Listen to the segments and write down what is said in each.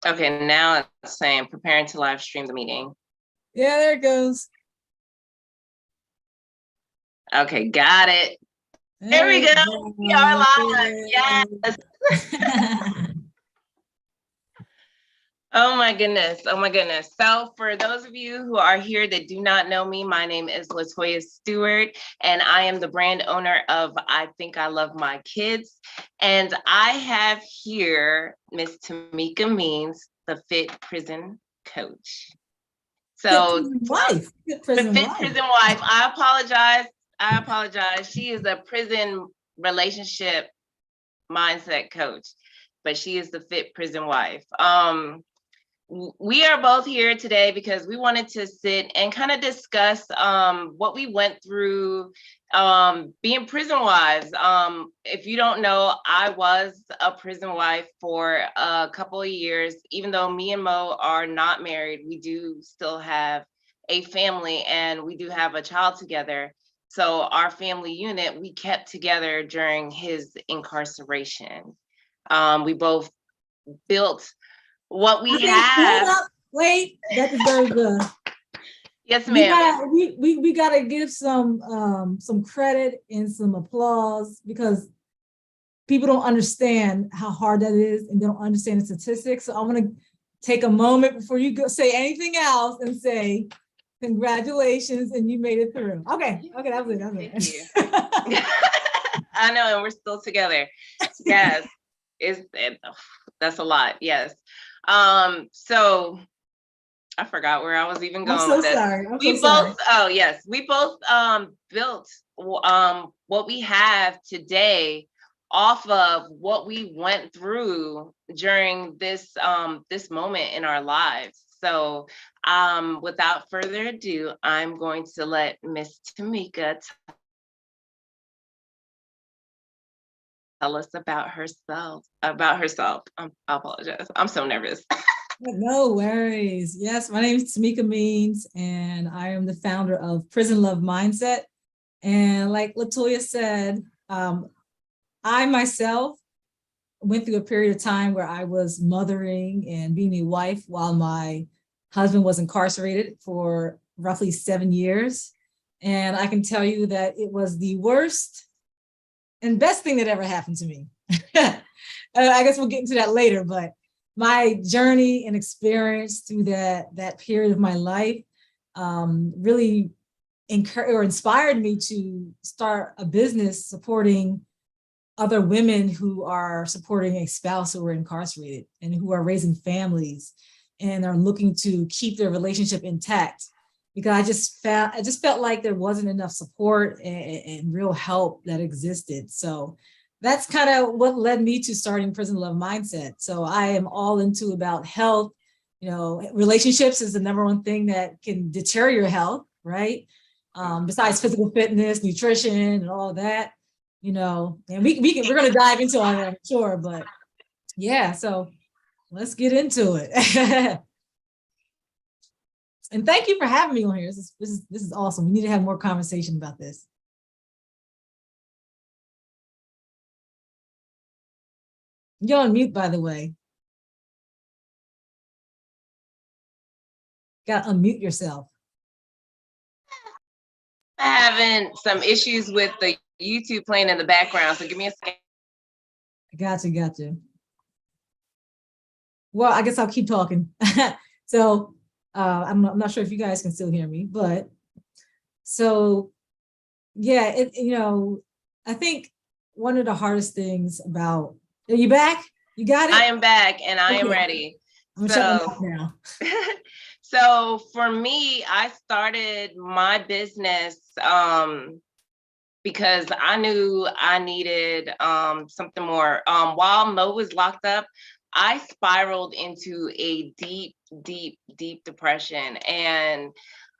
Okay, now it's saying preparing to live stream the meeting. Yeah, there it goes. Okay, got it. There we go. We are live. Yes. Oh my goodness. Oh my goodness. So for those of you who are here that do not know me, my name is Latoya Stewart, and I am the brand owner of I Think I Love My Kids. And I have here Miss Tamika Means, the Fit Prison Coach. Fit So prison wife. Fit the prison Fit wife. Prison Wife, I apologize. I apologize. She is a prison relationship mindset coach, but she is the Fit Prison Wife. We are both here today because we wanted to sit and kind of discuss what we went through being prison wives. If you don't know, I was a prison wife for a couple of years. Even though me and Mo are not married, we do still have a family and we do have a child together. So our family unit, we kept together during his incarceration. We both built what I we think, hold have. up, wait, that is very good. Yes, We ma'am. gotta we gotta give some credit and some applause because people don't understand how hard that is and they don't understand the statistics. So I want to take a moment before you go say anything else and say congratulations and you made it through. Okay, that was it. Thank you. I know, and we're still together. Yes, that's a lot. Yes. So I forgot where I was even I'm going so with this. sorry. We both, oh yes, we both built what we have today off of what we went through during this moment in our lives. So without further ado, I'm going to let Miss Tamika tell us about herself. I apologize. I'm so nervous. No worries. Yes, my name is Tamika Means, and I am the founder of Prison Love Mindset. And like Latoya said, I myself went through a period of time where I was mothering and being a wife while my husband was incarcerated for roughly 7 years. And I can tell you that it was the worst and best thing that ever happened to me. I guess we'll get into that later, but my journey and experience through that period of my life really inspired me to start a business supporting other women who are supporting a spouse who are incarcerated and who are raising families and are looking to keep their relationship intact. Because I just felt like there wasn't enough support and real help that existed. So that's kind of what led me to starting Prison Love Mindset. So I am all into about health. You know, relationships is the number one thing that can deter your health, right? Besides physical fitness, nutrition, and all of that, you know, and we're going to dive into all that, I'm sure. But yeah, so let's get into it. And thank you for having me on here. This is awesome. We need to have more conversation about this. You're on mute, by the way. Got to unmute yourself. Having some issues with the YouTube playing in the background, so give me a second. Got you. Well, I guess I'll keep talking. So I'm not sure if you guys can still hear me, but so yeah, I think one of the hardest things about, are you back? You got it? I am back and I am ready. I'm gonna shut my mouth now. So for me, I started my business because I knew I needed something more. While Mo was locked up, I spiraled into a deep depression. And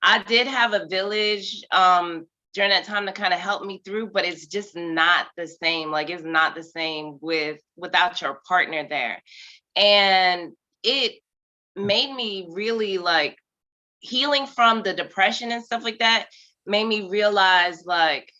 I did have a village during that time to kind of help me through, but it's just not the same. Like it's not the same without your partner there. And it made me really like healing from the depression and stuff like that made me realize like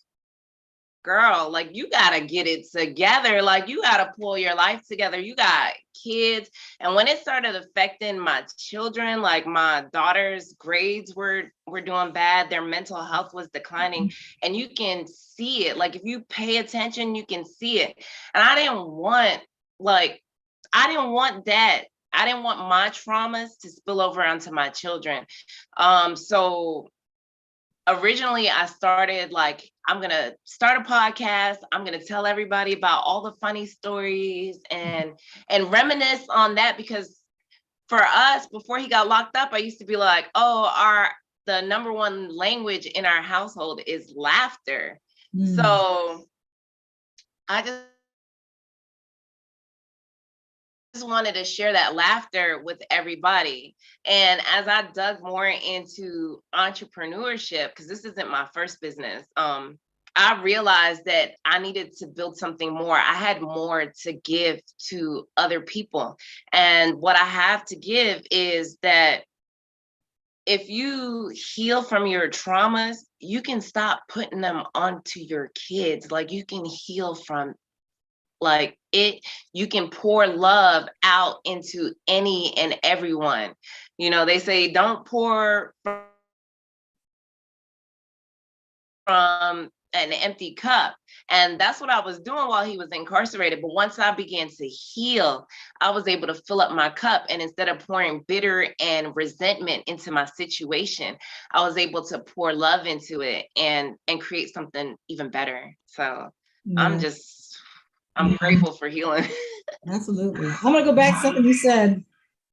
girl, like you gotta get it together. Like you gotta pull your life together. You got kids. And when it started affecting my children, like my daughter's grades were doing bad, their mental health was declining. And you can see it. Like if you pay attention, you can see it. And I didn't want that. I didn't want my traumas to spill over onto my children. So originally I started like, I'm gonna start a podcast. I'm gonna tell everybody about all the funny stories and reminisce on that, because for us, before he got locked up, I used to be like, oh, the number one language in our household is laughter. So I just wanted to share that laughter with everybody. And as I dug more into entrepreneurship, because this isn't my first business, I realized that I needed to build something more. I had more to give to other people. And what I have to give is that if you heal from your traumas, you can stop putting them onto your kids. Like you can heal from like it, you can pour love out into any and everyone. You know, they say don't pour from an empty cup. And that's what I was doing while he was incarcerated. But once I began to heal, I was able to fill up my cup. And instead of pouring bitter and resentment into my situation, I was able to pour love into it and create something even better. So Yeah. I'm grateful for healing. Absolutely. I'm gonna go back to something you said.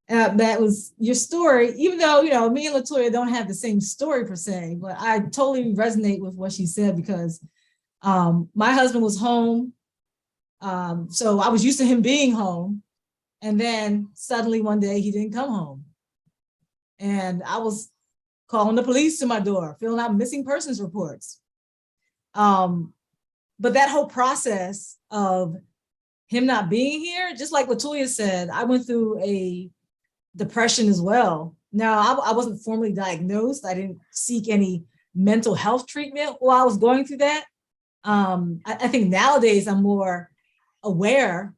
That was your story, even though, you know, me and Latoya don't have the same story per se, but I totally resonate with what she said because my husband was home. So I was used to him being home. And then suddenly one day he didn't come home. And I was calling the police to my door, filling out missing persons reports. But that whole process of him not being here, just like Latoya said, I went through a depression as well. Now, I wasn't formally diagnosed. I didn't seek any mental health treatment while I was going through that. I think nowadays I'm more aware,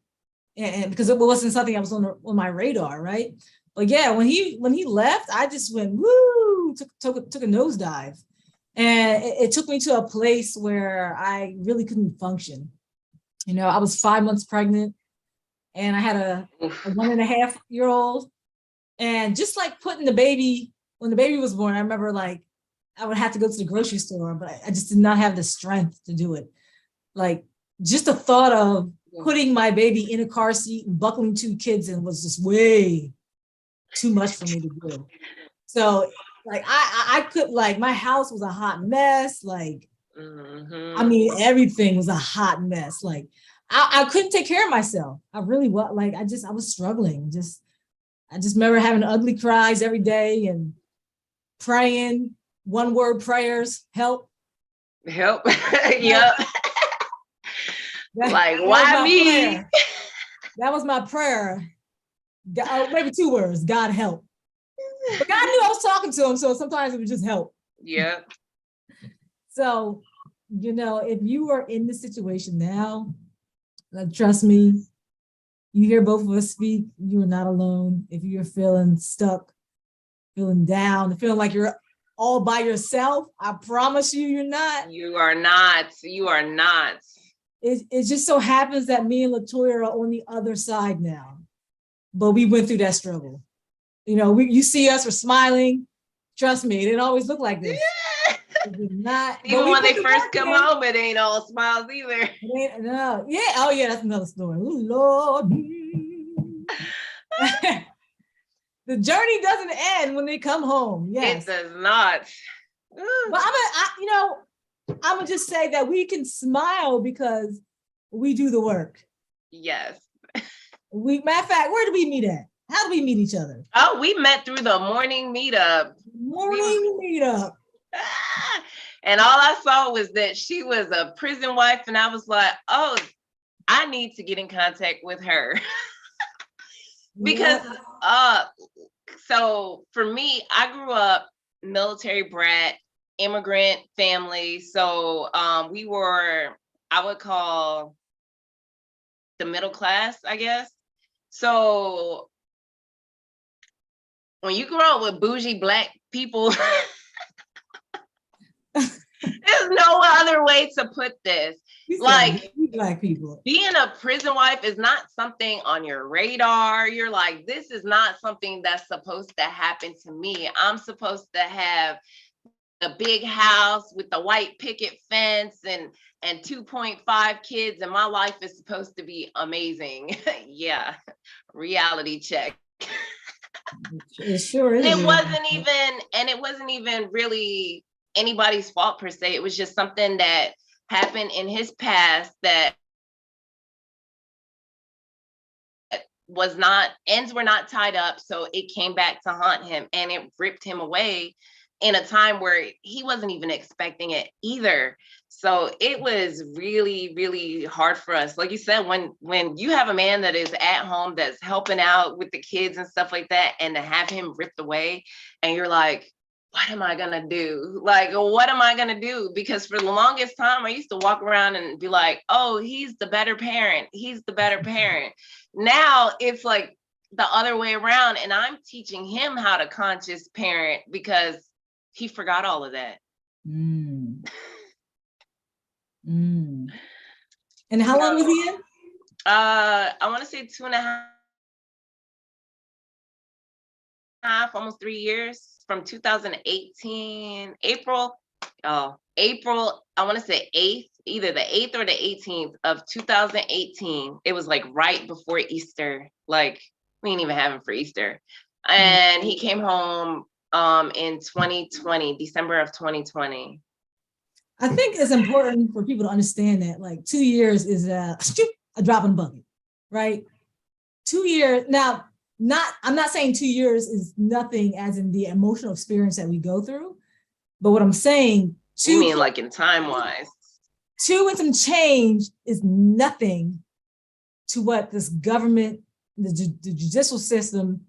and because it wasn't something that was on my radar, right? But yeah, when he left, I just went woo, took a nosedive, and it took me to a place where I really couldn't function. You know, I was 5 months pregnant, and I had a 1.5-year-old. And just like putting the baby, when the baby was born, I remember like I would have to go to the grocery store, but I just did not have the strength to do it. Like just the thought of putting my baby in a car seat and buckling 2 kids in was just way too much for me to do. So like I could, like, my house was a hot mess. Like, I mean, everything was a hot mess. Like I couldn't take care of myself. I really was, like, I was struggling. I just remember having ugly cries every day and praying 1-word prayers, help. Help. Yep. Like, why me? Prayer. That was my prayer. Maybe 2 words, God help. But God knew I was talking to him, so sometimes it would just help. Yeah. So, you know, if you are in this situation now, trust me, you hear both of us speak, you are not alone. If you're feeling stuck, feeling down, feeling like you're all by yourself, I promise you, you're not. You are not. You are not. It just so happens that me and Latoya are on the other side now. But we went through that struggle. You know, you see us, we're smiling. Trust me, it didn't always look like this. Not, even when they first come home, it ain't all smiles either. No, yeah, oh yeah, that's another story. Ooh, Lord. The journey doesn't end when they come home. Yes, it does not. But I'm gonna just say that we can smile because we do the work. Yes. Matter of fact, where do we meet at? How do we meet each other? Oh, we met through the morning meetup. Meetup. And all I saw was that she was a prison wife, and I was like, oh, I need to get in contact with her. Because so for me, I grew up military brat, immigrant family. So we were I would call the middle class, I guess. So when you grow up with bougie Black people, there's no other way to put this. Like, Black people. Being a prison wife is not something on your radar. You're like, this is not something that's supposed to happen to me. I'm supposed to have the big house with the white picket fence and 2.5 kids, and my life is supposed to be amazing. Yeah, reality check. It sure is. It wasn't even really anybody's fault per se. It was just something that happened in his past that ends were not tied up, so it came back to haunt him, and it ripped him away in a time where he wasn't even expecting it either. So it was really, really hard for us. Like you said, when you have a man that is at home, that's helping out with the kids and stuff like that, and to have him ripped away, and you're like, what am I gonna do? Like, what am I gonna do? Because for the longest time, I used to walk around and be like, oh, he's the better parent. He's the better parent. Now it's like the other way around, and I'm teaching him how to conscious parent because he forgot all of that. And how long was he in? I want to say 2.5, almost 3 years, from 2018, April, I want to say 8th, either the 8th or the 18th of 2018. It was like right before Easter. Like, we didn't even have him for Easter. And he came home in 2020, December of 2020. I think it's important for people to understand that like 2 years is a drop in the bucket, right? 2 years. Now, I'm not saying 2 years is nothing as in the emotional experience that we go through, but what I'm saying, you mean like in time wise? 2 and some change is nothing to what this government, the judicial system,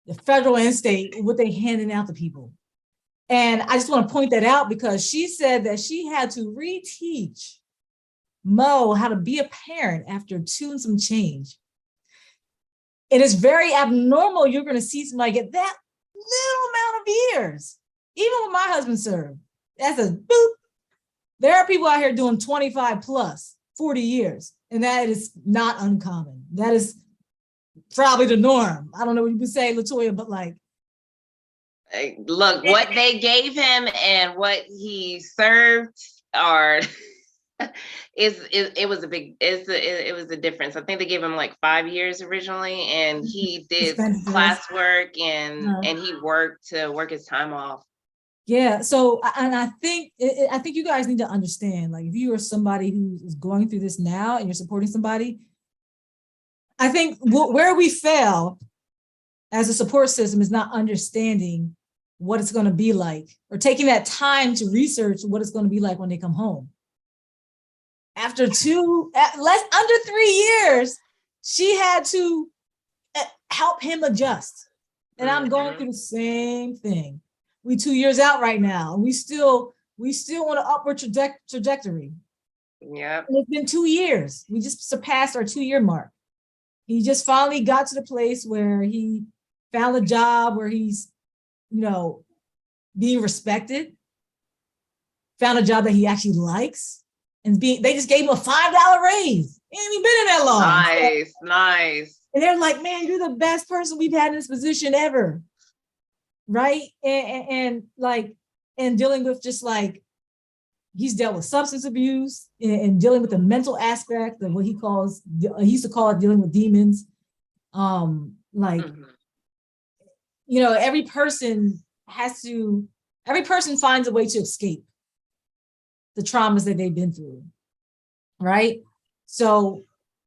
the federal and state, what they handing out to people. And I just want to point that out because she said that she had to reteach Mo how to be a parent after 2 and some change. It is very abnormal. You're going to see somebody get that little amount of years, even when my husband served. That's a boop. There are people out here doing 25 plus 40 years, and that is not uncommon. That is probably the norm. I don't know what you would say, LaToya, but like, look, what they gave him and what he served are it was a difference. I think they gave him like 5 years originally, and he did classwork and he worked to work his time off. Yeah. So, and I think you guys need to understand, like, if you are somebody who is going through this now and you're supporting somebody, I think where we fail as a support system is not understanding what it's going to be like, or taking that time to research what it's going to be like when they come home. After under 3 years, she had to help him adjust. And I'm going through the same thing. We 2 years out right now. We still on an upward trajectory. Yeah. It's been 2 years. We just surpassed our 2-year mark. He just finally got to the place where he found a job where he's, being respected, found a job that he actually likes, and they just gave him a $5 raise. He ain't even been in that long. Nice. And they're like, man, you're the best person we've had in this position ever. Right? And dealing with just like, he's dealt with substance abuse and dealing with the mental aspect of what he used to call it dealing with demons. Every person finds a way to escape the traumas that they've been through. Right? So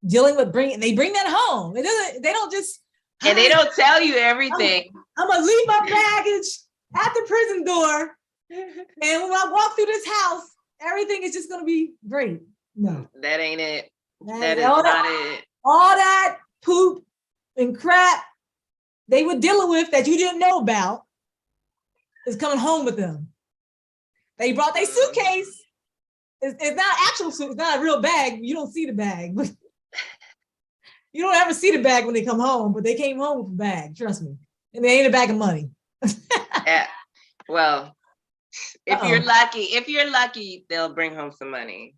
dealing with they bring that home. They don't just, and they don't tell you everything. I'm gonna leave my baggage at the prison door, and when I walk through this house, everything is just gonna be great. No, that ain't it. That is not it. All that poop and crap they were dealing with that you didn't know about is coming home with them. They brought their suitcase. it's not actual suit. It's not a real bag. You don't see the bag, but you don't ever see the bag when they come home. But they came home with a bag. Trust me, and they ain't a bag of money. Yeah. Well, if Uh-oh. you're lucky, they'll bring home some money.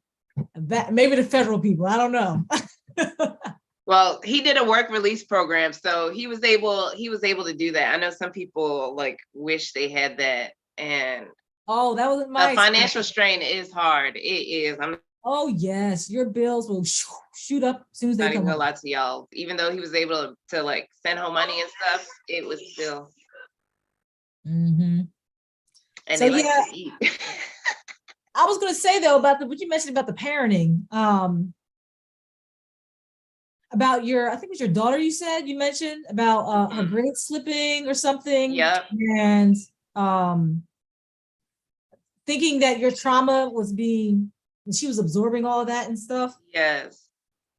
Maybe the federal people. I don't know. Well, he did a work release program, so he was able to do that. I know some people like wish they had that, and Oh, that wasn't my the financial strain is hard. It is. I'm Oh yes, your bills will shoot up as soon as they not even come gonna home. lie to y'all. Even though he was able to like send home money and stuff, it was still. Mm-hmm. And So they like yeah, to eat. I was gonna say though about what you mentioned about the parenting. About your, I think it was your daughter. You mentioned about her grade slipping or something. Yep. And thinking that your trauma was being, she was absorbing all of that and stuff. Yes.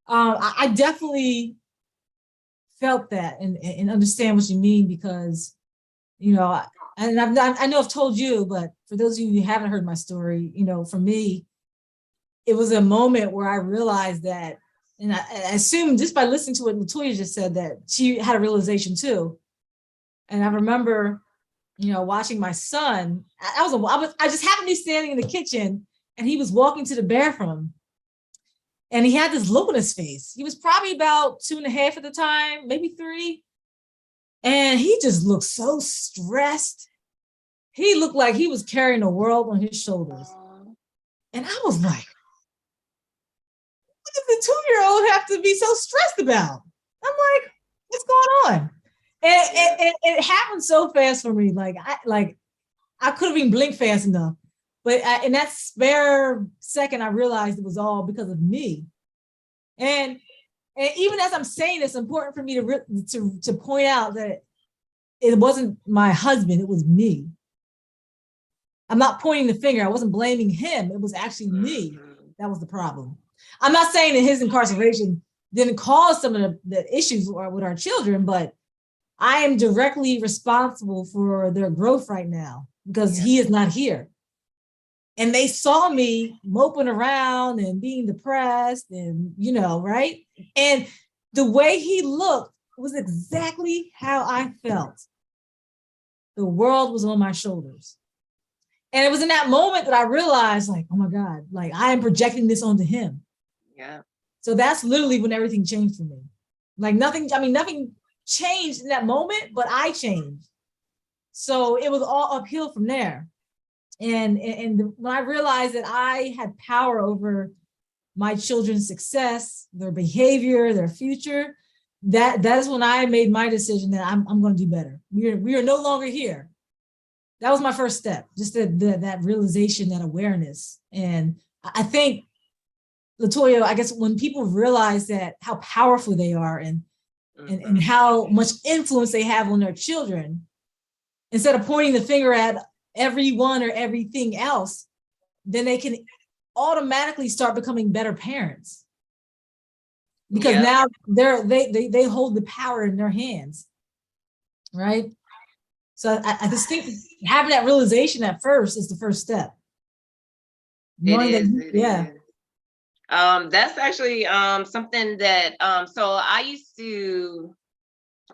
I definitely felt that and understand what you mean, because you know, and I know I've told you, but for those of you who haven't heard my story, you know, for me, it was a moment where I realized that, and I assume just by listening to what Latoya just said, that she had a realization too. And I remember, you know, watching my son. I just happened to be standing in the kitchen, and he was walking to the bathroom, and he had this look on his face. He was probably about 2.5 at the time, maybe 3. And he just looked so stressed. He looked like he was carrying the world on his shoulders. And I was like, what does the 2-year-old have to be so stressed about? I'm like, what's going on? And it happened so fast for me. I couldn't even blink fast enough. But in that spare second, I realized it was all because of me. And even as I'm saying, it's important for me to point out that it wasn't my husband, it was me. I'm not pointing the finger. I wasn't blaming him. It was actually me that was the problem. I'm not saying that his incarceration didn't cause some of the issues with our children, but I am directly responsible for their growth right now because he is not here. And they saw me moping around and being depressed and, you know, right? And the way he looked was exactly how I felt. The world was on my shoulders. And it was in that moment that I realized, like, oh my God, like I am projecting this onto him. Yeah. So that's literally when everything changed for me. Like nothing changed in that moment, but I changed. So it was all uphill from there. And when I realized that I had power over my children's success, their behavior, their future, that is when I made my decision that I'm going to do better. We are no longer here. That was my first step, just that realization, that awareness. And I think, Latoya, I guess when people realize that how powerful they are and how much influence they have on their children, instead of pointing the finger at everyone or everything else, then they can automatically start becoming better parents. Because now they hold the power in their hands, right? So I just think having that realization at first is the first step. Knowing it is. That's actually something that so I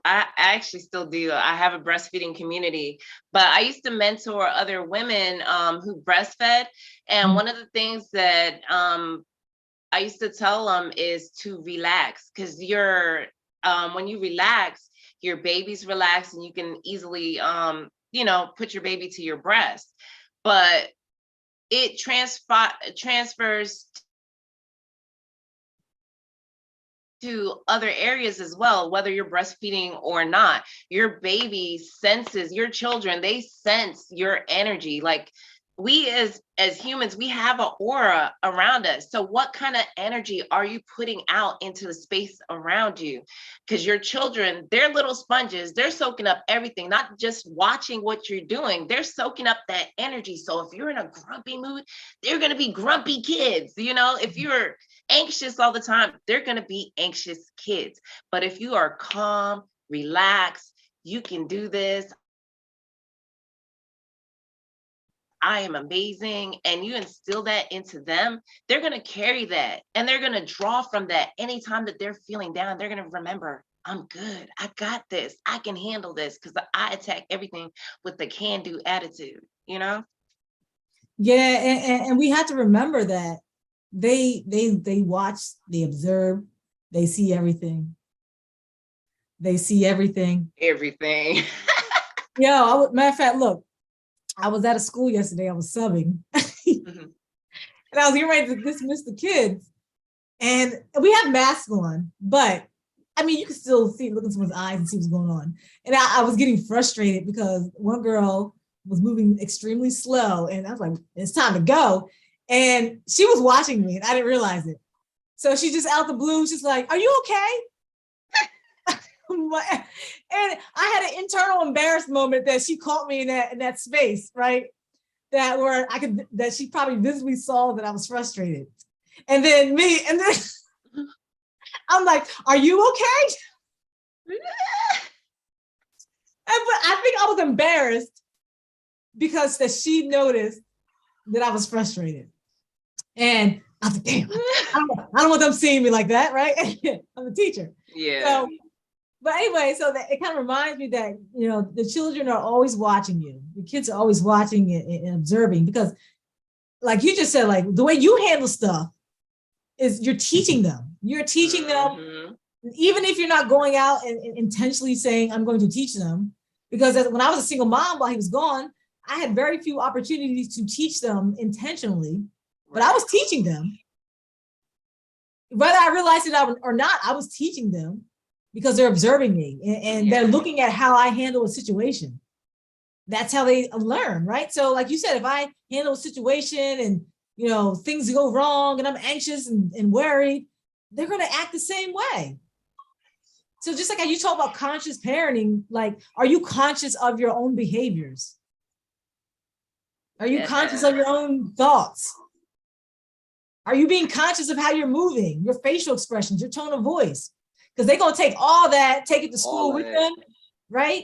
actually still do. I have a breastfeeding community, but I used to mentor other women who breastfed. And one of the things that I used to tell them is to relax, because when you relax, your baby's relaxed and you can easily put your baby to your breast. But it transfers to other areas as well, whether you're breastfeeding or not. Your baby senses, your children, they sense your energy. Like we as humans, we have an aura around us. So what kind of energy are you putting out into the space around you? Because your children, they're little sponges. They're soaking up everything, not just watching what you're doing. They're soaking up that energy. So if you're in a grumpy mood, they're going to be grumpy kids. If you're anxious all the time, they're going to be anxious kids. But if you are calm, relaxed, you can do this. I am amazing, and you instill that into them, they're going to carry that, and they're going to draw from that. Anytime that they're feeling down, they're going to remember, I'm good. I got this. I can handle this, because I attack everything with the can-do attitude, you know? Yeah, and we have to remember that they watch, they observe, they see everything. They see everything. Everything. Matter of fact, look, I was at a school yesterday, I was subbing, Mhm. and I was getting ready to dismiss the kids. And we have masks on, but I mean, you can still see, look in someone's eyes and see what's going on. And I was getting frustrated because one girl was moving extremely slow, and I was like, it's time to go. And she was watching me, and I didn't realize it. So she just out the blue, she's like, are you okay? And I had an internal embarrassed moment that she caught me in that space, right? That she probably visibly saw that I was frustrated. And then I'm like, are you okay? But I think I was embarrassed because that she noticed that I was frustrated. And I was like, damn, I don't want them seeing me like that, right? I'm a teacher. Yeah. So, but anyway, so that it kind of reminds me that, the children are always watching you. The kids are always watching and observing, because like you just said, like the way you handle stuff is you're teaching them. You're teaching them, even if you're not going out and intentionally saying, I'm going to teach them. Because when I was a single mom while he was gone, I had very few opportunities to teach them intentionally, but I was teaching them. Whether I realized it or not, I was teaching them because they're observing me and they're looking at how I handle a situation. That's how they learn, right? So like you said, if I handle a situation and things go wrong and I'm anxious and worried, they're going to act the same way. So just like how you talk about conscious parenting, like, are you conscious of your own behaviors? Are you conscious of your own thoughts? Are you being conscious of how you're moving, your facial expressions, your tone of voice? Because they're going to take all that, take it to school with them, right?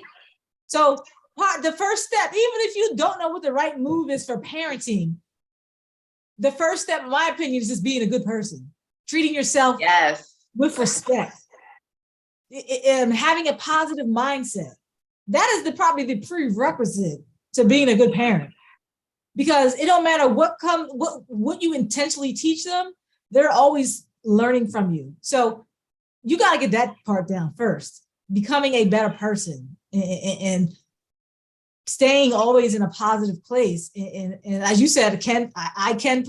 So the first step, even if you don't know what the right move is for parenting, the first step, in my opinion, is just being a good person, treating yourself with respect, having a positive mindset. That is probably the prerequisite to being a good parent. Because it don't matter what you intentionally teach them, they're always learning from you. So you got to get that part down first, becoming a better person and staying always in a positive place. And as you said, I can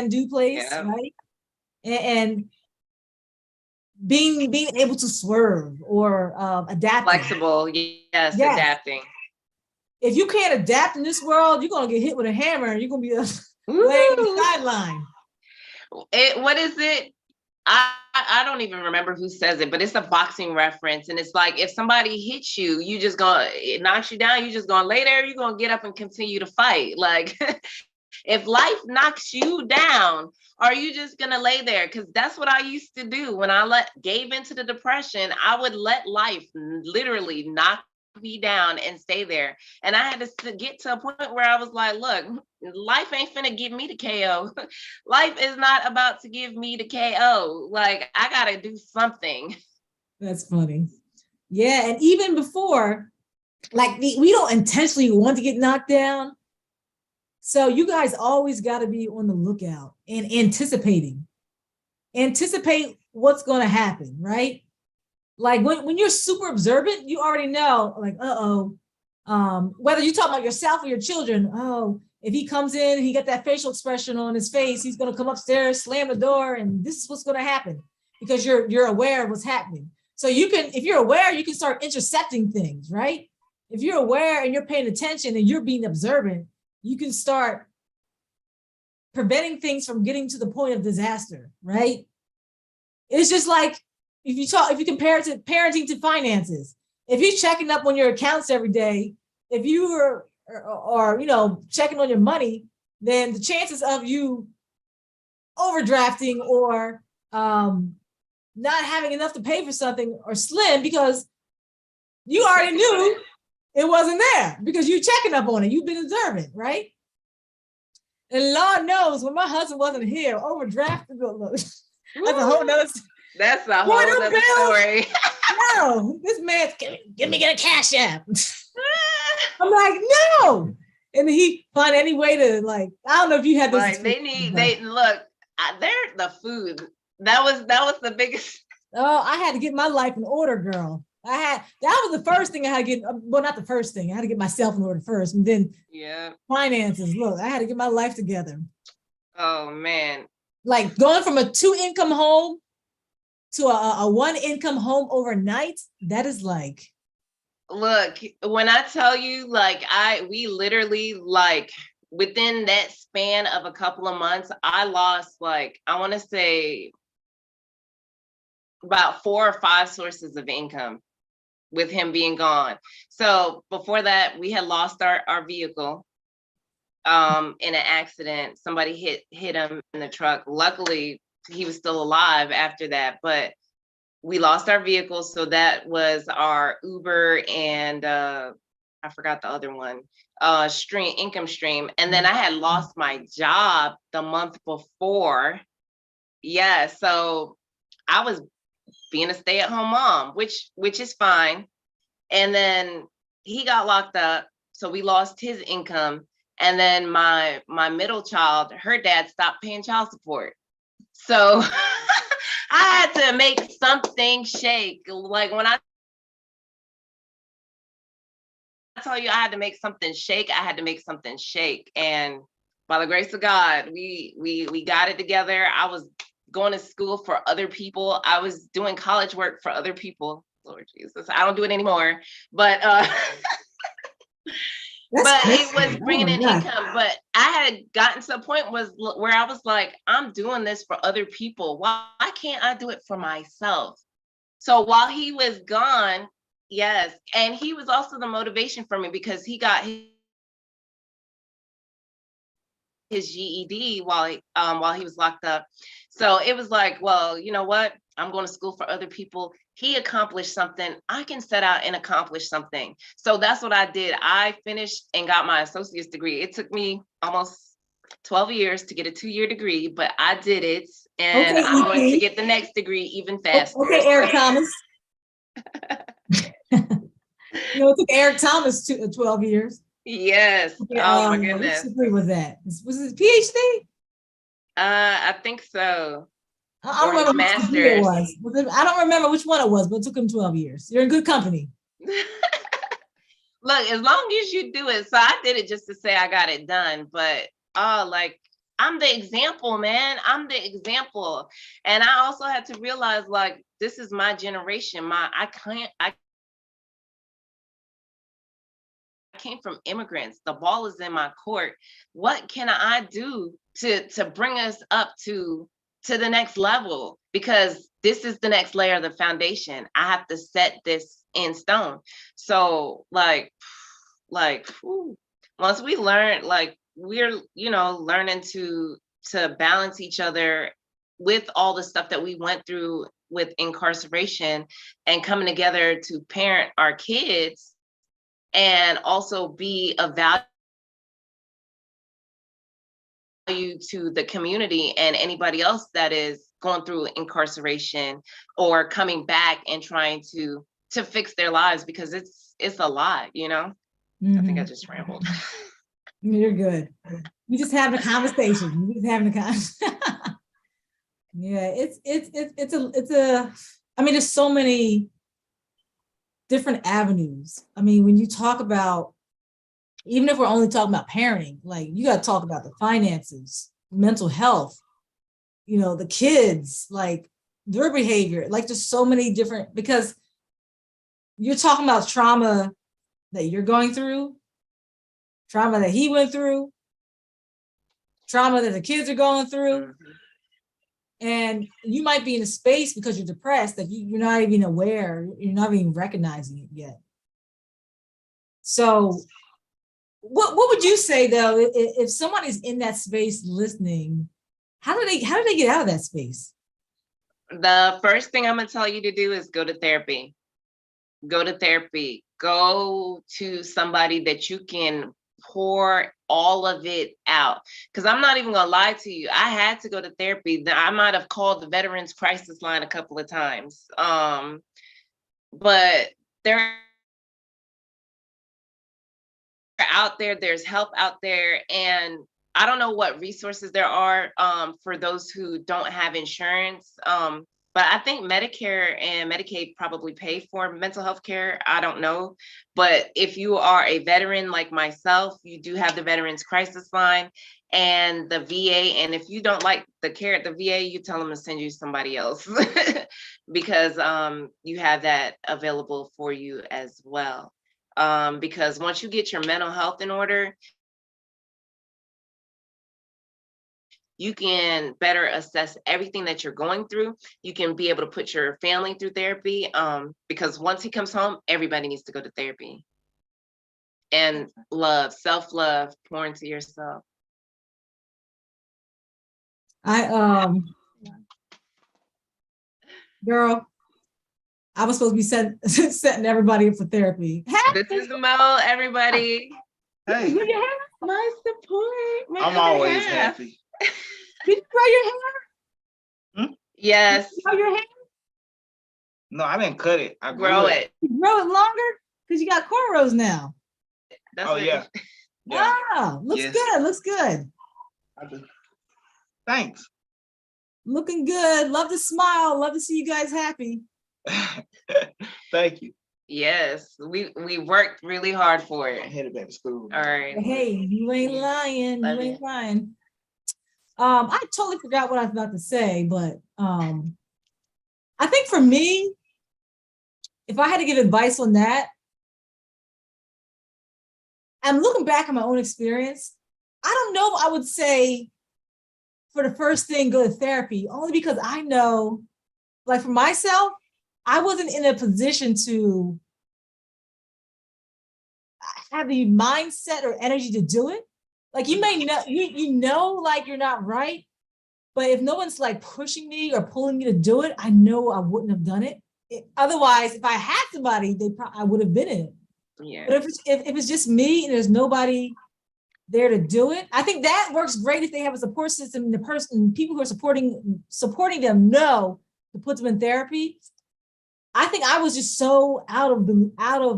do place, right? And being able to swerve or adapt. Flexible, yes, adapting. If you can't adapt in this world, you're going to get hit with a hammer and you're going to be laying on the sideline. What is it? I don't even remember who says it, but it's a boxing reference. And it's like, if somebody hits you, it knocks you down, you just gonna lay there, you're gonna get up and continue to fight. Like, if life knocks you down, are you just gonna lay there? Because that's what I used to do when I gave into the depression. I would let life literally knock me down and stay there. And I had to get to a point where I was like, look, life ain't finna give me the KO. Life is not about to give me the KO. Like, I gotta do something. That's funny. Yeah, and even before, like, we don't intentionally want to get knocked down. So you guys always got to be on the lookout and anticipate what's going to happen, right? Like when you're super observant, you already know, like, whether you talk about yourself or your children, if he comes in and he got that facial expression on his face, he's going to come upstairs, slam the door, and this is what's going to happen, because you're aware of what's happening. So if you're aware, you can start intercepting things, right? If you're aware and you're paying attention and you're being observant, you can start preventing things from getting to the point of disaster, right? It's just like, if you compare it to parenting to finances, if you're checking up on your accounts every day, if you are checking on your money, then the chances of you overdrafting or not having enough to pay for something are slim, because you already knew it wasn't there because you're checking up on it. You've been observant, right? And Lord knows when my husband wasn't here, overdrafted. Look, that's a whole nother. That's a whole other story. No, this man, get a cash app. I'm like, no. And he find any way to like, I don't know if you had this. Like they look, they're the food. That was the biggest. Oh, I had to get my life in order, girl. That was the first thing I had to get. Well, not the first thing. I had to get myself in order first, and then finances. Look, I had to get my life together. Oh man. Like going from a 2-income home to a 1-income home overnight, that is like. Look, when I tell you, like, we literally, like, within that span of a couple of months, I lost, like, I want to say about 4 or 5 sources of income with him being gone. So before that, we had lost our vehicle in an accident. Somebody hit him in the truck. Luckily, he was still alive after that, but we lost our vehicle. So that was our Uber and I forgot the other one, income stream. And then I had lost my job the month before. Yeah, so I was being a stay-at-home mom, which is fine. And then he got locked up, so we lost his income. And then my middle child, her dad stopped paying child support. So I had to make something shake. Like when I tell you I had to make something shake, I had to make something shake. And by the grace of God, we got it together. I was going to school for other people. I was doing college work for other people. Lord Jesus, I don't do it anymore. But it was bringing in income. But I had gotten to a point where I was like, I'm doing this for other people. Why can't I do it for myself? So while he was gone, yes, and he was also the motivation for me because he got his GED while he was locked up. So it was like, well, you know what? I'm going to school for other people. He accomplished something. I can set out and accomplish something. So that's what I did. I finished and got my associate's degree. It took me almost 12 years to get a 2-year degree, but I did it. And okay, I'm going to get the next degree even faster. Okay, Eric Thomas. It took Eric Thomas 12 years. Yes. Okay, oh my goodness. Which degree was that? Was it PhD? I think so. I don't remember which degree it was. I don't remember which one it was, but it took him 12 years. You're in good company. Look, as long as you do it. So I did it just to say I got it done, but like I'm the example, man. I'm the example. And I also had to realize like this is my generation. I came from immigrants. The ball is in my court. What can I do to bring us up to the next level? Because this is the next layer of the foundation. I have to set this in stone. So like once we learn, like we're, learning to balance each other with all the stuff that we went through with incarceration and coming together to parent our kids and also be a value to the community and anybody else that is going through incarceration or coming back and trying to fix their lives, because it's a lot, I think I just rambled. You're good. We just having a conversation. Yeah, I mean, there's so many different avenues. I mean, when you talk about, even if we're only talking about parenting, like you got to talk about the finances, mental health, the kids, like their behavior, like there's so many different, because you're talking about trauma that you're going through, trauma that he went through, trauma that the kids are going through. And you might be in a space because you're depressed that you're not even aware, you're not even recognizing it yet. So what would you say though, if someone is in that space listening, how do they get out of that space? The first thing I'm going to tell you to do is go to therapy. Go to therapy. Go to somebody that you can pour all of it out. Because I'm not even gonna lie to you, I had to go to therapy. I might have called the Veterans Crisis Line a couple of times. But they're out there, there's help out there, and I don't know what resources there are for those who don't have insurance. But I think Medicare and Medicaid probably pay for mental health care. I don't know. But if you are a veteran like myself, you do have the Veterans Crisis Line and the VA. And if you don't like the care at the VA, you tell them to send you somebody else because you have that available for you as well. Because once you get your mental health in order, you can better assess everything that you're going through. You can be able to put your family through therapy, because once he comes home, everybody needs to go to therapy. And love, self-love, pour into yourself. Girl, I was supposed to be setting everybody up for therapy. This is Mo, everybody. Hey, My support. My I'm other always half. happy. Did you grow your hair? Yes, Did you grow your hair? No, I didn't cut it. I grew grow it. You grow it longer? Because you got cornrows now. That's Oh it. yeah. Yeah. Wow, looks Yes. good, looks good. I just, thanks. Looking good. Love to smile. Love to see you guys happy. Thank you. Yes, we worked really hard for I'm it. headed back to school. All right. Hey, you ain't lying. Love You ain't it. lying. I totally forgot what I was about to say, but I think for me, if I had to give advice on that, I'm looking back on my own experience. I don't know if I would say for the first thing, go to therapy, only because I know, like for myself, I wasn't in a position to have the mindset or energy to do it. Like you may know, you know, like you're not right, but if no one's like pushing me or pulling me to do it, I know I wouldn't have done it. Otherwise, if I had somebody, I would have been in it. Yeah. But if it's just me and there's nobody there to do it, I think that works great if they have a support system and people who are supporting them know to put them in therapy. I think I was just so out of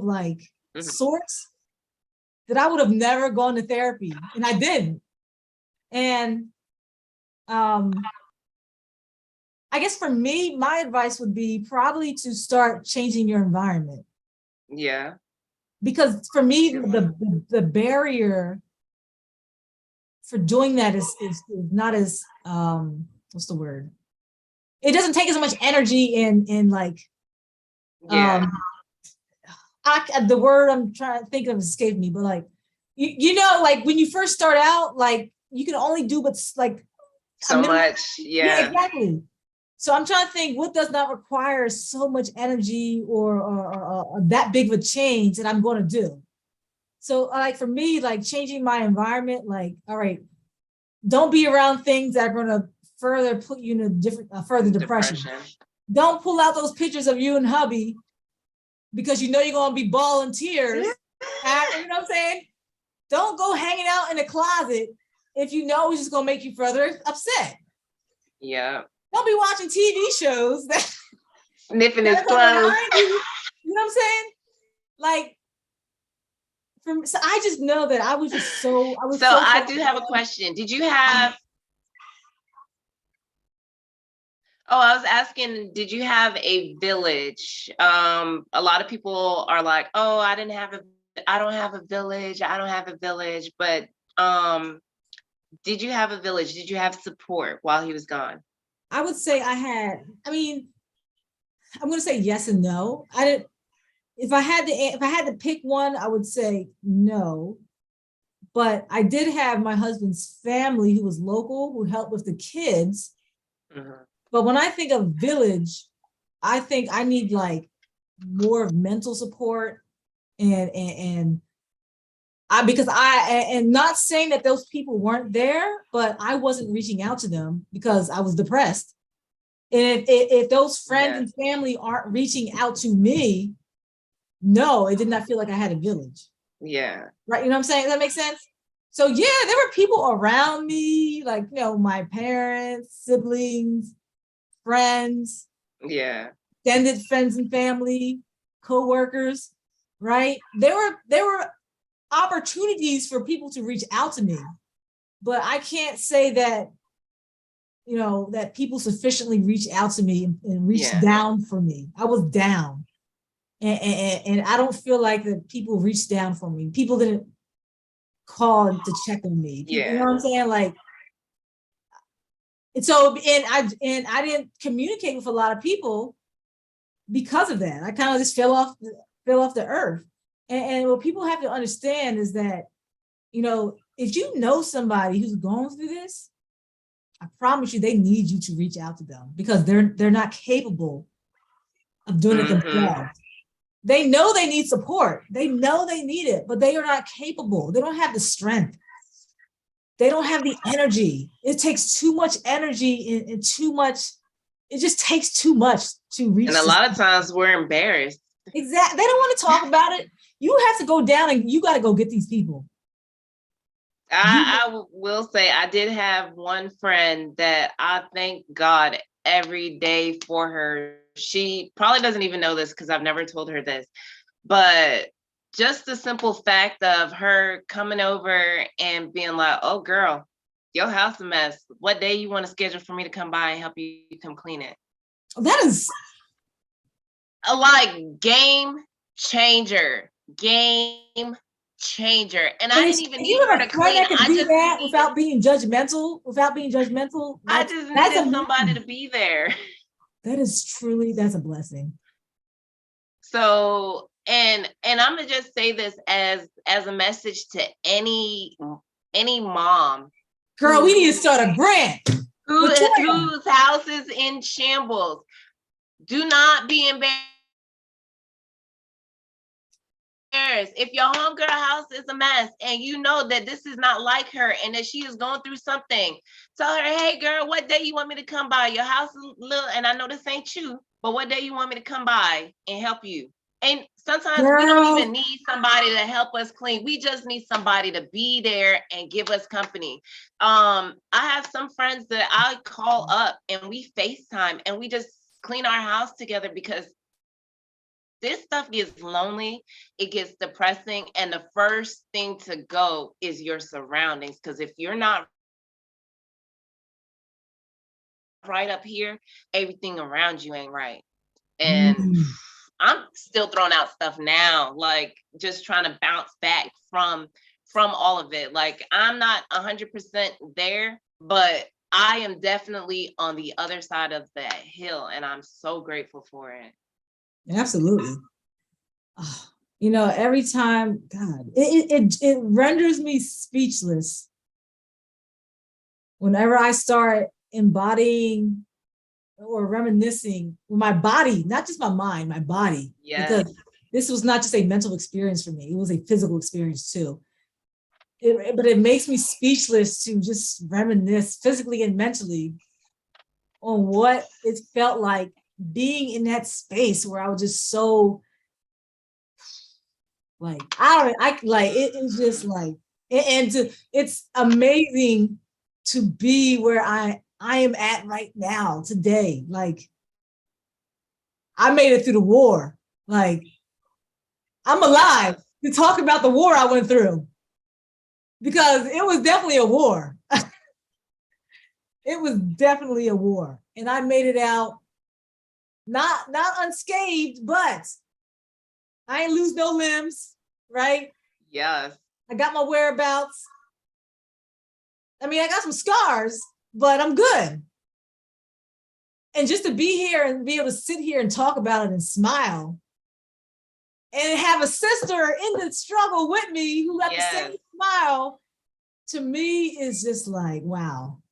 like sorts that I would have never gone to therapy, and I didn't. And I guess for me, my advice would be probably to start changing your environment. Yeah. Because for me, the barrier for doing that is not as what's the word? It doesn't take as much energy in like Yeah. The word I'm trying to think of escaped me, but like you know, like when you first start out, like you can only do what's like So much. Yeah. exactly. So I'm trying to think what does not require so much energy or that big of a change that I'm going to do. So like for me, like changing my environment, like, all right, don't be around things that are going to further put you in a different, further depression. Don't pull out those pictures of you and hubby because you know you're going to be bawling tears. You know what I'm saying? Don't go hanging out in a closet if you know it's just going to make you further upset. Yeah. Don't be watching TV shows that sniffing his clothes. You know what I'm saying? Like, so I just know that I was just so. I do have a question. Did you have? Oh, I was asking, did you have a village? A lot of people are like, oh, I don't have a village. I don't have a village. But did you have a village? Did you have support while he was gone? I would say I had. I mean, I'm going to say yes and no. I didn't. If I had to pick one, I would say no. But I did have my husband's family who was local, who helped with the kids. Mm-hmm. But when I think of village, I think I need like more mental support and not saying that those people weren't there, but I wasn't reaching out to them because I was depressed. And if those friends and family aren't reaching out to me, no, it did not feel like I had a village. Yeah. Right. You know what I'm saying? Does that make sense? So yeah, there were people around me, like, my parents, siblings, friends, Yeah. extended friends and family, co-workers, right? There were opportunities for people to reach out to me, but I can't say that, that people sufficiently reached out to me and reached Yeah. down for me. I was down. And I don't feel like that people reached down for me. People didn't call to check on me. People, you know Yeah. what I'm saying? Like, and so, and I didn't communicate with a lot of people because of that. I kind of just fell off the earth. And what people have to understand is that, if you know somebody who's going through this, I promise you, they need you to reach out to them because they're not capable of doing it themselves. They know they need support. They know they need it, but they are not capable. They don't have the strength. They don't have the energy. It takes too much energy and too much. It just takes too much to reach. And a lot of times we're embarrassed. Exactly. They don't want to talk about it. You have to go down and you got to go get these people. I will say I did have one friend that I thank God every day for her. She probably doesn't even know this because I've never told her this, but just the simple fact of her coming over and being like, "Oh girl, your house a mess. What day you want to schedule for me to come by and help you come clean it?" That is a game changer. Game changer. And I didn't even need her to clean. I just that without being judgmental. I just needed somebody to be there. That is truly, that's a blessing. So, and I'm gonna just say this as a message to any mom. Girl, we need to start a brand. Whose house is in shambles. Do not be embarrassed. If your homegirl house is a mess and you know that this is not like her and that she is going through something, tell her, "Hey girl, what day you want me to come by? Your house is little, and I know this ain't you, but what day you want me to come by and help you?" And sometimes we don't even need somebody to help us clean. We just need somebody to be there and give us company. I have some friends that I call up and we FaceTime and we just clean our house together because this stuff gets lonely, it gets depressing, and the first thing to go is your surroundings. Because if you're not right up here, everything around you ain't right. And I'm still throwing out stuff now, like just trying to bounce back from all of it. Like I'm not 100% there, but I am definitely on the other side of that hill, and I'm so grateful for it. Absolutely. Oh, every time, God, it renders me speechless whenever I start embodying or reminiscing with my body, not just my mind, my body. Yes. Because this was not just a mental experience for me, it was a physical experience too. But it makes me speechless to just reminisce physically and mentally on what it felt like being in that space where I was just so like, it is just like, it's amazing to be where I am at right now today. Like I made it through the war. Like I'm alive to talk about the war I went through because it was definitely a war. It was definitely a war. And I made it out not unscathed, but I ain't lose no limbs, right? Yes. I got my whereabouts. I mean, I got some scars, but I'm good. And just to be here and be able to sit here and talk about it and smile and have a sister in the struggle with me who got the same smile, to me is just like, wow.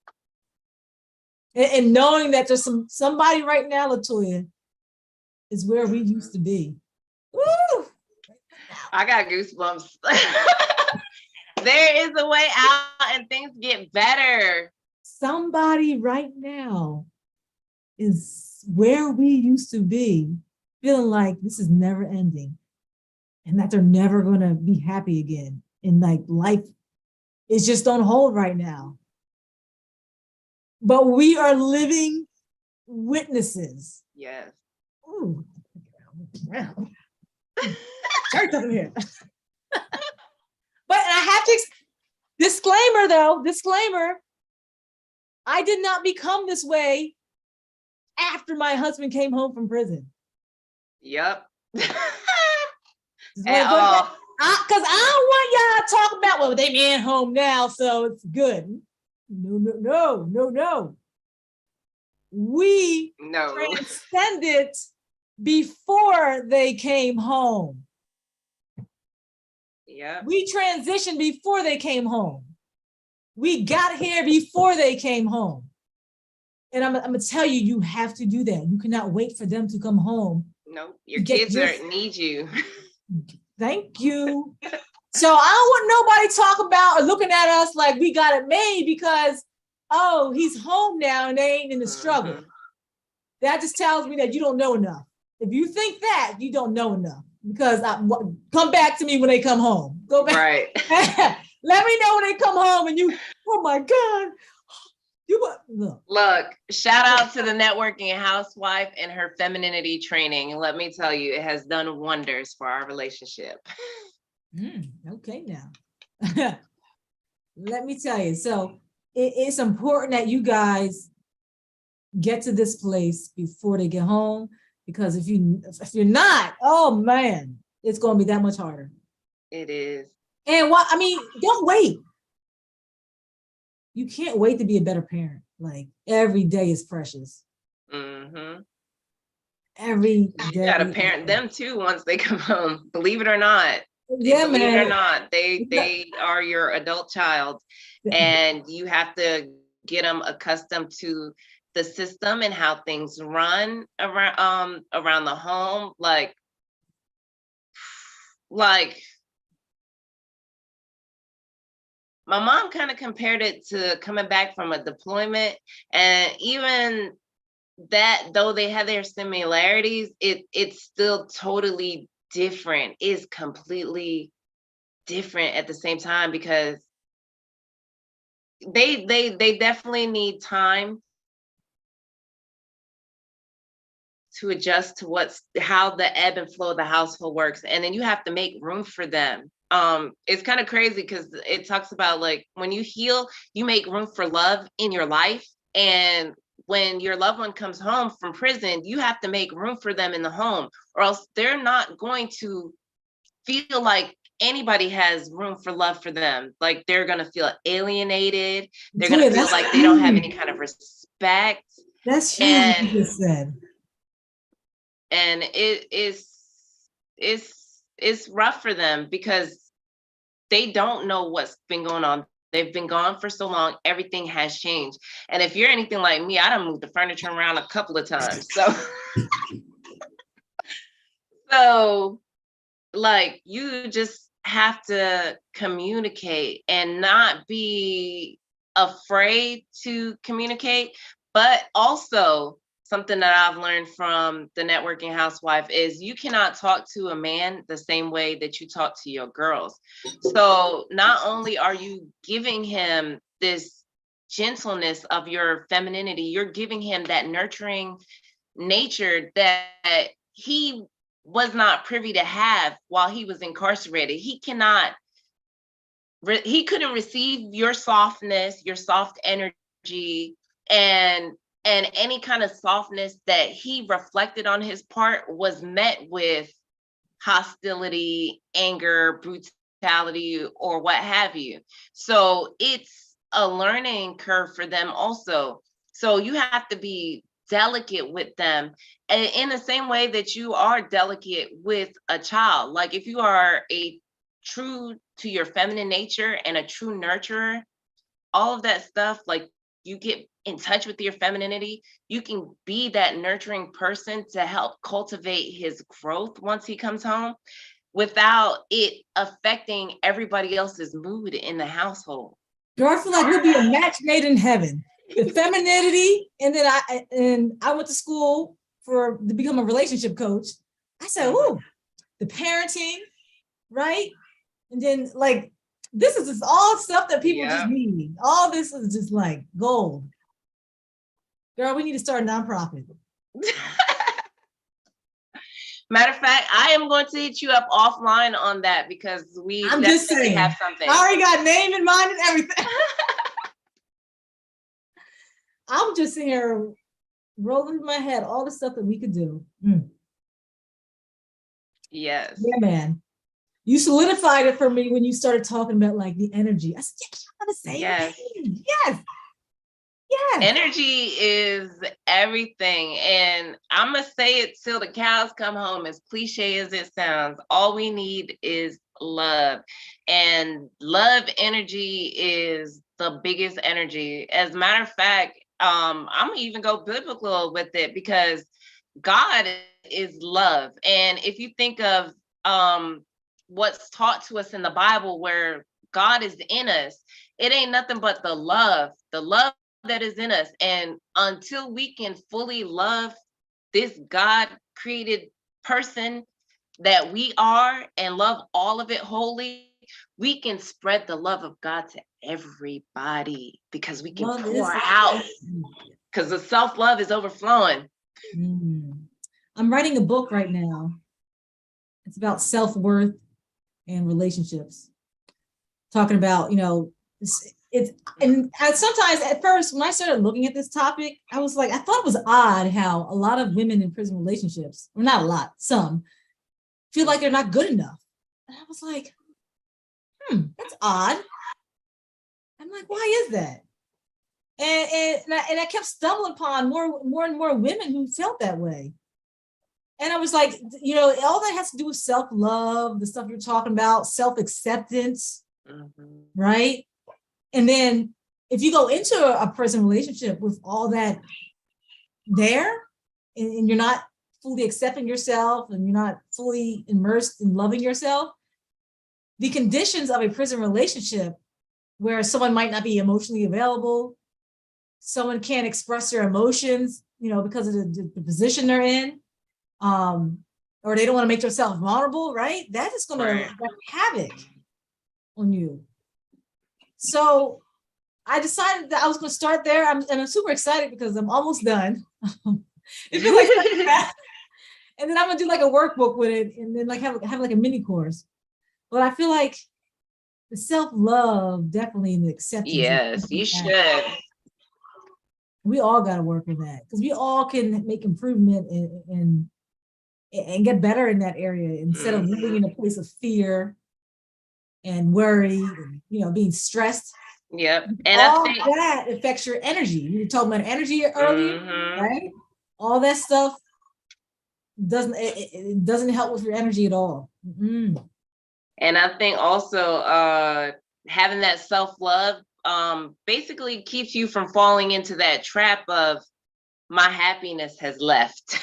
And knowing that there's somebody right now, Latoya, is where we used to be. Woo! I got goosebumps. There is a way out and things get better. Somebody right now is where we used to be, feeling like this is never ending and that they're never going to be happy again. And like life It just don't hold right now. But we are living witnesses. Yes. Ooh. Church over here. But I have to, disclaimer though, disclaimer, I did not become this way after my husband came home from prison. Yep. Because At all. I don't want y'all to talk about, well, they man home now, so it's good. No. We No. transcended before they came home. Yep. We transitioned before they came home. We got here before they came home. And I'm gonna tell you, you have to do that. You cannot wait for them to come home. No, your kids need you. Thank you. So I don't want nobody talk about or looking at us like we got it made because, oh, he's home now and they ain't in the struggle. Mhm. That just tells me that you don't know enough. If you think that, you don't know enough. Because come back to me when they come home. Go back. Right. Let me know when they come home and you, oh my God. Look, shout out to the networking housewife and her femininity training. Let me tell you, it has done wonders for our relationship. Okay, now. Let me tell you. So it's important that you guys get to this place before they get home, because if you're not, oh man, it's going to be that much harder. It is. And don't wait. You can't wait to be a better parent. Like every day is precious. Mm-hmm. Every You day. gotta parent them too once they come home. Believe it or not. Yeah, Believe man. it or not, they are your adult child, and you have to get them accustomed to the system and how things run around the home. Like my mom kind of compared it to coming back from a deployment, and even that, though they have their similarities, it's still totally different. It's completely different at the same time, because they definitely need time to adjust to how the ebb and flow of the household works, and then you have to make room for them. It's kind of crazy because it talks about, like, when you heal, you make room for love in your life, and when your loved one comes home from prison, you have to make room for them in the home, or else they're not going to feel like anybody has room for love for them. Like, they're going to feel alienated. They're going to feel like they don't have any kind of respect. That's huge what you just said. And it's rough for them because they don't know what's been going on. They've been gone for so long. Everything has changed. And if you're anything like me, I done moved the furniture around a couple of times. So like, you just have to communicate and not be afraid to communicate. But also, something that I've learned from the networking housewife is you cannot talk to a man the same way that you talk to your girls. So not only are you giving him this gentleness of your femininity, you're giving him that nurturing nature that he was not privy to have while he was incarcerated. He couldn't receive your softness, your soft energy, and any kind of softness that he reflected on his part was met with hostility, anger, brutality, or what have you. So it's a learning curve for them also. So you have to be delicate with them, and in the same way that you are delicate with a child. Like, if you are a true to your feminine nature and a true nurturer, all of that stuff, like, you get in touch with your femininity, you can be that nurturing person to help cultivate his growth once he comes home without it affecting everybody else's mood in the household. Girl, I feel like we'll be a match made in heaven. The femininity, and then I went to school to become a relationship coach. I said, ooh, the parenting, right? And then, like, this is just all stuff that people Yeah. just need. All this is just like gold. Girl, we need to start a nonprofit. Matter of fact, I am going to hit you up offline on that because we I'm just definitely saying. have something. I already got name in mind and everything. I'm just sitting here rolling in my head all the stuff that we could do. Yes. Yeah, man. You solidified it for me when you started talking about like the energy. I said, yes, I'm the same Yes. thing. Yes. Yes. Energy is everything. And I'm going to say it till the cows come home, as cliche as it sounds. All we need is love. And love energy is the biggest energy. As a matter of fact, I'm going to even go biblical with it because God is love. And if you think of what's taught to us in the Bible where God is in us, it ain't nothing but the love that is in us. And until we can fully love this God created person that we are and love all of it wholly, we can spread the love of God to everybody because we can pour out because the self-love is overflowing. I'm writing a book right now. It's about self-worth and relationships. Talking about, and sometimes at first when I started looking at this topic, I was like, I thought it was odd how a lot of women in prison relationships, or not a lot, some, feel like they're not good enough. And I was like, that's odd. I'm like, why is that? And I kept stumbling upon more and more women who felt that way. And I was like, all that has to do with self-love, the stuff you're talking about, self-acceptance, right? And then if you go into a prison relationship with all that there, and you're not fully accepting yourself and you're not fully immersed in loving yourself, the conditions of a prison relationship where someone might not be emotionally available, someone can't express their emotions, because of the position they're in, or they don't want to make themselves vulnerable, right? That is going to wreak havoc on you. So I decided that I was going to start there. And I'm super excited because I'm almost done. It feels like and then I'm going to do like a workbook with it and then like have like a mini course. But I feel like the self-love definitely and the acceptance. Yes, you should. We all got to work on that because we all can make improvement and get better in that area instead of living in a place of fear and worry and being stressed. Yep. And all that affects your energy. You were talking about energy earlier, right? All that stuff doesn't help with your energy at all. And I think also having that self-love basically keeps you from falling into that trap of my happiness has left.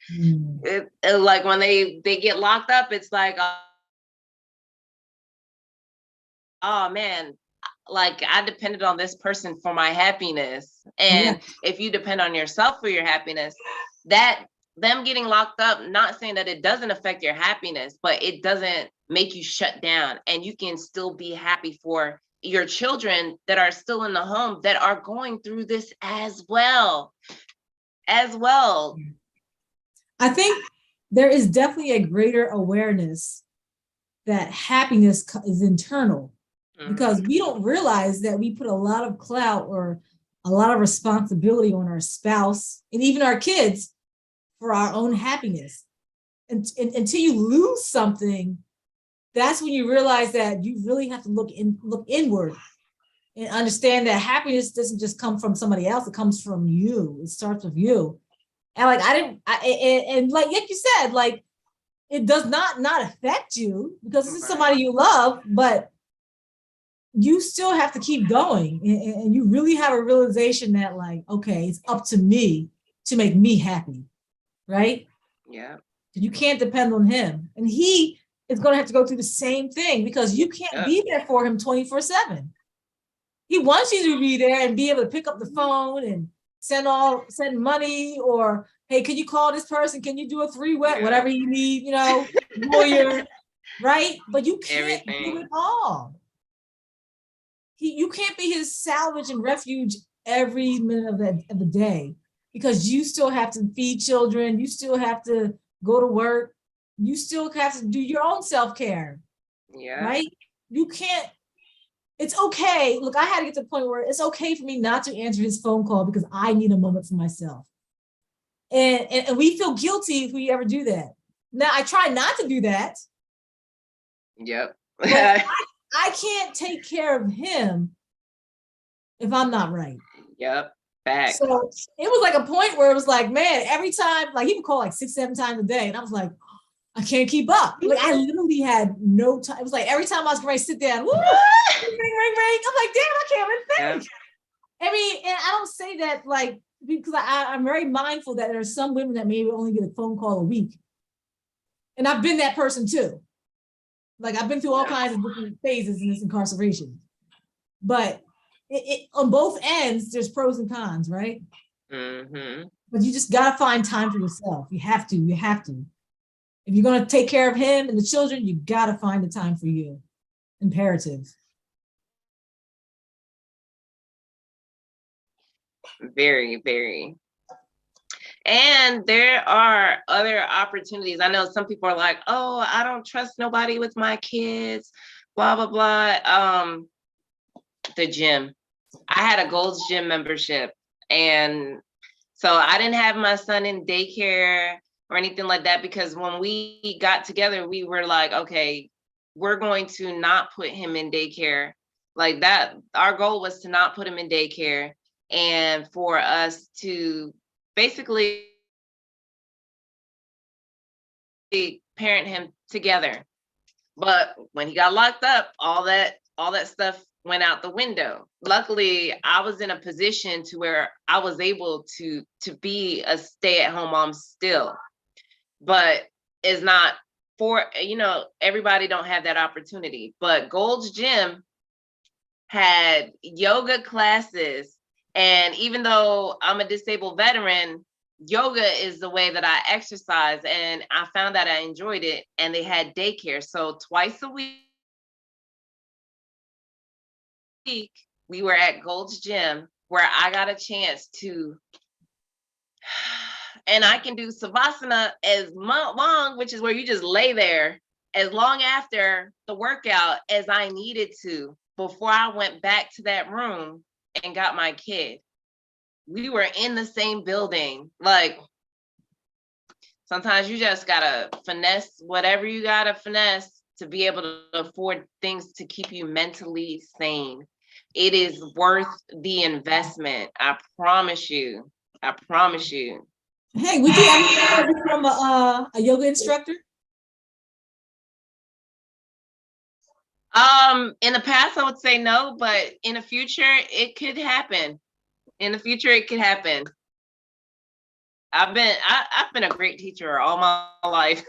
It, like when they get locked up, it's like, oh man, like I depended on this person for my happiness. And if you depend on yourself for your happiness, that them getting locked up, not saying that it doesn't affect your happiness, but it doesn't make you shut down and you can still be happy for your children that are still in the home that are going through this as well. I think there is definitely a greater awareness that happiness is internal because we don't realize that we put a lot of clout or a lot of responsibility on our spouse and even our kids for our own happiness. And until you lose something, that's when you realize that you really have to look inward and understand that happiness doesn't just come from somebody else, it comes from you. It starts with you. And like and like you said, like it does not affect you because this is somebody you love, but you still have to keep going. And you really have a realization that like, okay, it's up to me to make me happy, right? Yeah. You can't depend on him. And he is going to have to go through the same thing because you can't be there for him 24/7. He wants you to be there and be able to pick up the phone and send money, or hey, can you call this person? Can you do a 3-way, whatever you need, lawyer, right? But you can't do it all. you can't be his salvage and refuge every minute of the day, because you still have to feed children, you still have to go to work, you still have to do your own self-care. Yeah. Right? You can't, it's okay. Look, I had to get to the point where it's okay for me not to answer his phone call because I need a moment for myself. And we feel guilty if we ever do that. Now, I try not to do that. Yep. But I can't take care of him if I'm not right. Yep. Back. So it was like a point where it was like, man, every time, like he would call like 6-7 times a day. And I was like, I can't keep up. Like I literally had no time. It was like every time I was ready to sit down, woo, ring, ring, ring. I'm like, damn, I can't even think. I mean, and I don't say that like, because I'm very mindful that there are some women that maybe only get a phone call a week. And I've been that person too. Like I've been through all kinds of different phases in this incarceration. But it on both ends, there's pros and cons, right? Mm-hmm. But you just gotta find time for yourself. You have to. If you're gonna take care of him and the children, you gotta find the time for you. Imperative. Very, very. And there are other opportunities. I know some people are like, oh, I don't trust nobody with my kids, blah, blah, blah. The gym. I had a Gold's Gym membership. And so I didn't have my son in daycare or anything like that, because when we got together, we were like, okay, we're going to not put him in daycare. Like that, our goal was to not put him in daycare and for us to basically parent him together. But when he got locked up, all that stuff went out the window. Luckily, I was in a position to where I was able to be a stay-at-home mom still. But it's not for, everybody don't have that opportunity. But Gold's Gym had yoga classes. And even though I'm a disabled veteran, yoga is the way that I exercise. And I found that I enjoyed it. And they had daycare. So twice a week, we were at Gold's Gym, where I got a chance to, and I can do Savasana as long, which is where you just lay there as long after the workout as I needed to before I went back to that room and got my kid. We were in the same building. Like sometimes you just gotta finesse whatever you gotta finesse to be able to afford things to keep you mentally sane. It is worth the investment. I promise you. I promise you. Hey, would you ever become a yoga instructor? In the past, I would say no, but in the future, it could happen. In the future, it could happen. I've been a great teacher all my life.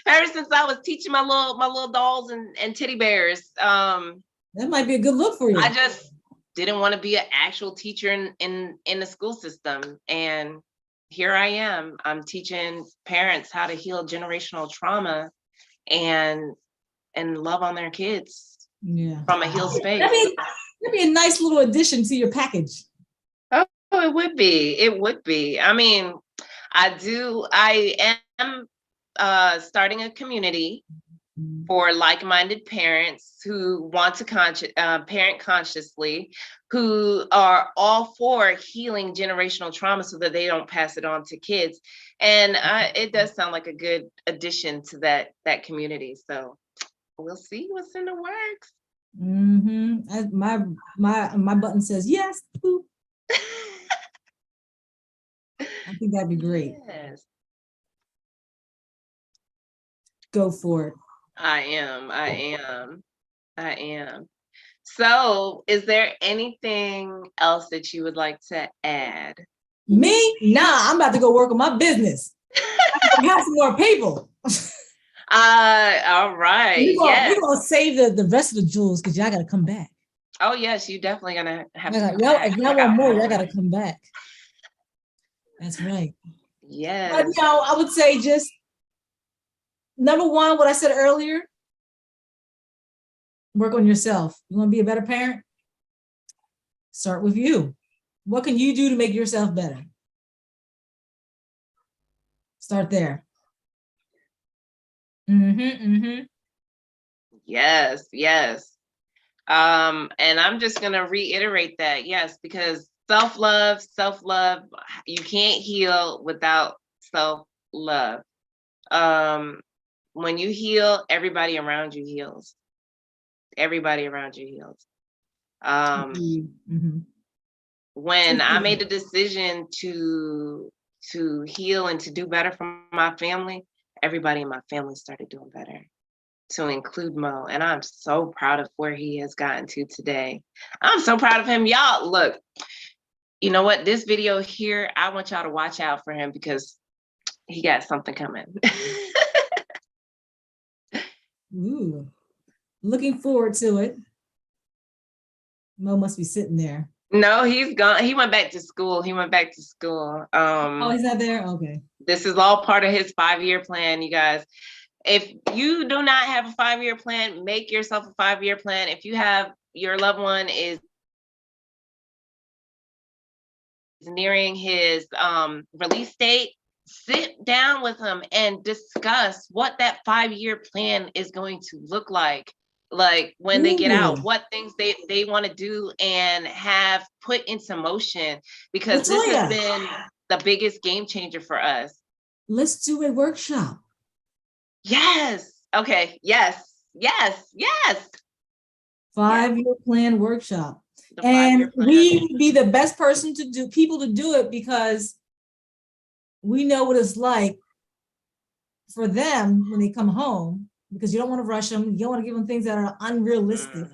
Ever since I was teaching my little dolls and teddy bears. That might be a good look for you. I just didn't want to be an actual teacher in the school system. And here I am. I'm teaching parents how to heal generational trauma and love on their kids from a healed space. That'd be a nice little addition to your package. Oh, it would be. It would be. I mean, I am starting a community for like-minded parents who want to parent consciously, who are all for healing generational trauma so that they don't pass it on to kids. And it does sound like a good addition to that community. So we'll see what's in the works. Mm-hmm. My button says yes. Boop. I think that'd be great. Yes. Go for it. I am. So is there anything else that you would like to add? Me? Nah, I'm about to go work on my business. I have some more people. All right. We're gonna save the rest of the jewels because y'all gotta come back. Oh yes, you definitely gonna have to. If y'all want more, y'all gotta come back. That's right. Yes. But I would say just number one, what I said earlier, Work on yourself. You want to be a better parent? Start with you. What can you do to make yourself better? Start there. Yes, yes. And I'm just gonna reiterate that, yes, because self-love, you can't heal without self-love. When you heal, everybody around you heals. Everybody around you heals. When I made the decision to heal and to do better for my family, everybody in my family started doing better, to include Mo. And I'm so proud of where he has gotten to today. I'm so proud of him. Y'all, look, you know what? This video here, I want y'all to watch out for him because he got something coming. Ooh, looking forward to it. Mo must be sitting there. No, he's gone. He went back to school. Oh, he's not there? Okay. This is all part of his 5-year plan, you guys. If you do not have a 5-year plan, make yourself a 5-year plan. If you have your loved one is nearing his release date, sit down with him and discuss what that 5-year plan is going to look like. Like when they get out, what things they want to do and have put into motion, because this has been the biggest game changer for us. Let's do a workshop. Yes. Okay. Yes. 5-year plan workshop. And we would be the best person to do it because we know what it's like for them when they come home, because you don't want to rush them. You don't want to give them things that are unrealistic,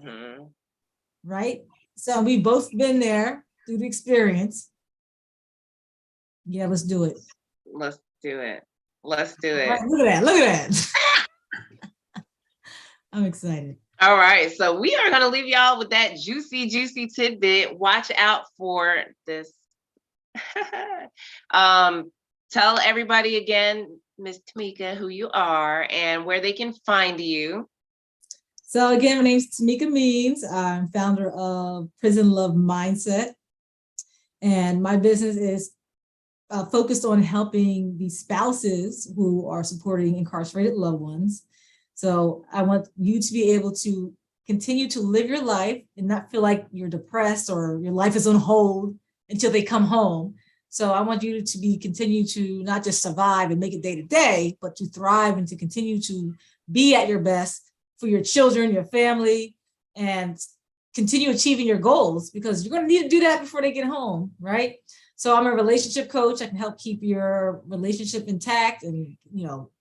right? So we've both been there through the experience. Yeah, let's do it. Let's do it. Let's do it. Right, look at that. I'm excited. All right, so we are going to leave y'all with that juicy tidbit. Watch out for this. Tell everybody again, Miss Tamika, who you are and where they can find you. So again, my name is Tamika Means. I'm founder of Prison Love Mindset. And my business is focused on helping the spouses who are supporting incarcerated loved ones. So I want you to be able to continue to live your life and not feel like you're depressed or your life is on hold until they come home. So I want you to continue to not just survive and make it day to day, but to thrive and to continue to be at your best for your children, your family, and continue achieving your goals, because you're going to need to do that before they get home, right? So I'm a relationship coach. I can help keep your relationship intact and,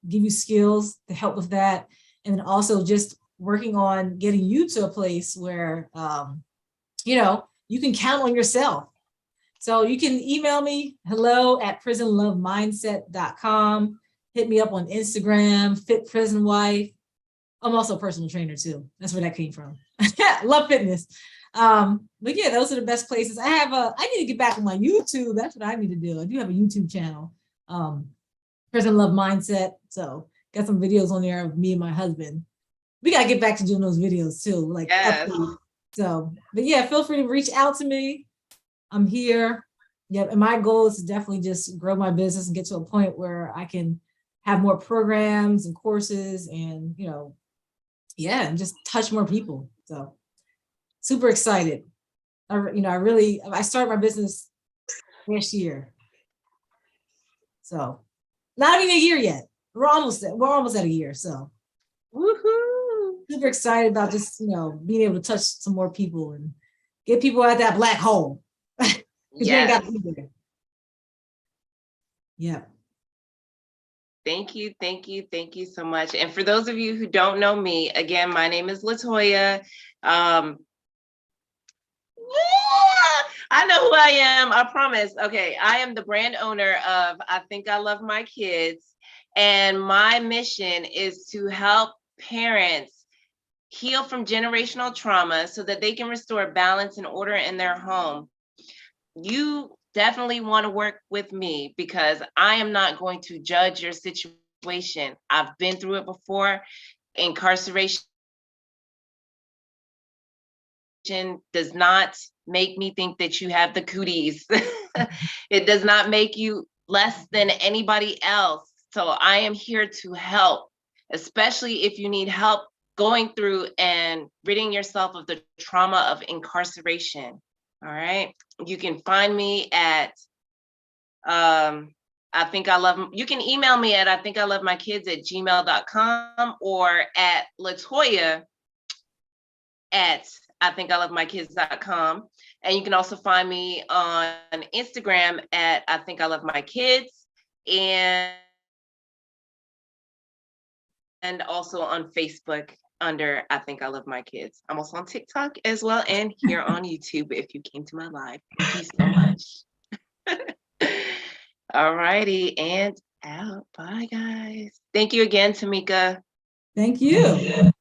give you skills to help with that. And then also just working on getting you to a place where, you can count on yourself. So you can email me, hello@prisonlovemindset.com. Hit me up on Instagram, Fit Prison Wife. I'm also a personal trainer too. That's where that came from. Love fitness. But yeah, those are the best places. I need to get back on my YouTube. That's what I need to do. I do have a YouTube channel, Prison Love Mindset. So got some videos on there of me and my husband. We got to get back to doing those videos too. So, but yeah, feel free to reach out to me. I'm here. Yeah, and my goal is to definitely just grow my business and get to a point where I can have more programs and courses and, and just touch more people. So super excited. I started my business last year. So not even a year yet. We're almost at a year. So woohoo! Super excited about just, being able to touch some more people and get people out of that black hole. Yeah. Yeah. Thank you so much. And for those of you who don't know me, again, my name is Latoya. I know who I am, I promise. Okay, I am the brand owner of I Think I Love My Kids. And my mission is to help parents heal from generational trauma so that they can restore balance and order in their home. You definitely want to work with me because I am not going to judge your situation. I've been through it before. Incarceration does not make me think that you have the cooties. It does not make you less than anybody else. So I am here to help, especially if you need help going through and ridding yourself of the trauma of incarceration. All right. You can find me at you can email me at ithinkilovemykids@gmail.com or at Latoya at ithinkilovemykids.com. And you can also find me on Instagram at ithinkilovemykids and also on Facebook under I Think I Love My Kids. I'm also on TikTok as well and here on YouTube if you came to my live. Thank you so much. All righty, and out. Bye, guys. Thank you again, Tamika. Thank you.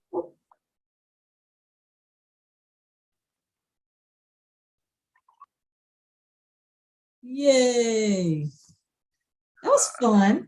Yay. That was fun.